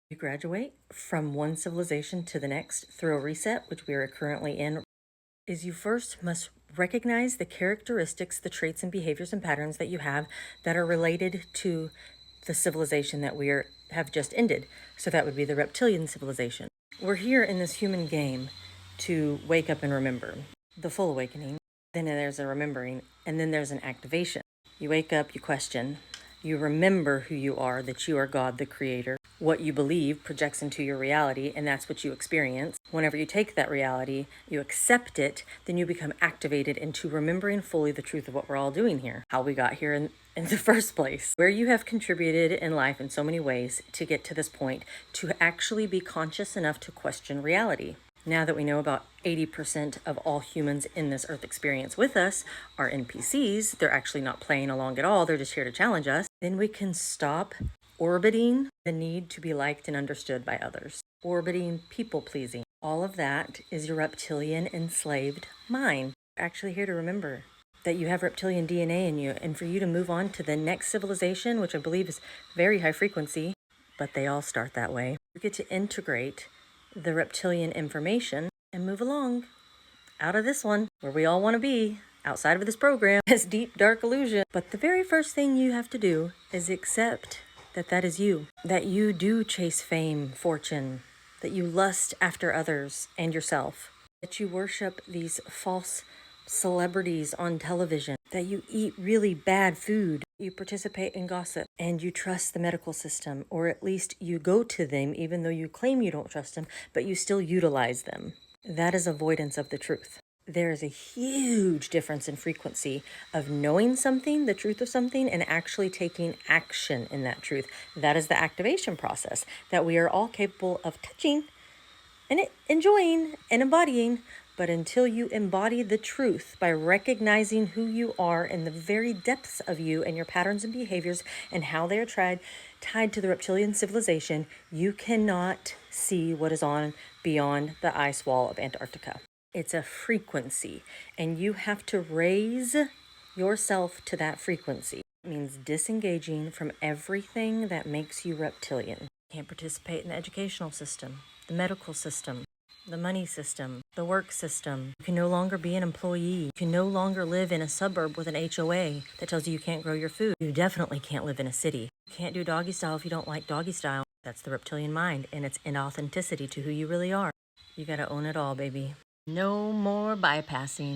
You graduate from one civilization to the next through a reset, which we are currently in, is you first must recognize the characteristics, the traits and behaviors and patterns that you have that are related to the civilization that have just ended. So that would be the reptilian civilization. We're here in this human game to wake up and remember the full awakening. Then there's a remembering, and then there's an activation. You wake up, you question, you remember who you are, that you are God, the creator. What you believe projects into your reality, and that's what you experience. Whenever you take that reality, you accept it, then you become activated into remembering fully the truth of what we're all doing here, how we got here in the first place, where you have contributed in life in so many ways to get to this point, to actually be conscious enough to question reality. Now that we know about 80% of all humans in this earth experience with us are NPCs, they're actually not playing along at all, they're just here to challenge us, then we can stop orbiting the need to be liked and understood by others, orbiting people pleasing. All of that is your reptilian enslaved mind. You're actually here to remember that you have reptilian DNA in you, and for you to move on to the next civilization, which I believe is very high frequency, but they all start that way. You get to integrate the reptilian information and move along out of this one where we all want to be, outside of this program, this deep dark illusion. But the very first thing you have to do is accept that that is you, that you do chase fame, fortune, that you lust after others and yourself, that you worship these false celebrities on television, that you eat really bad food, you participate in gossip, and you trust the medical system, or at least you go to them even though you claim you don't trust them, but you still utilize them. That is avoidance of the truth. There is a huge difference in frequency of knowing something, the truth of something, and actually taking action in that truth. That is the activation process that we are all capable of touching and enjoying and embodying. But until you embody the truth by recognizing who you are in the very depths of you and your patterns and behaviors and how they are tied to the reptilian civilization, you cannot see what is on beyond the ice wall of Antarctica. It's a frequency, and you have to raise yourself to that frequency. It means disengaging from everything that makes you reptilian. You can't participate in the educational system, the medical system, the money system, the work system. You can no longer be an employee. You can no longer live in a suburb with an HOA that tells you can't grow your food. You definitely can't live in a city. You can't do doggy style if you don't like doggy style. That's the reptilian mind and its inauthenticity to who you really are. You gotta own it all, baby. No more bypassing.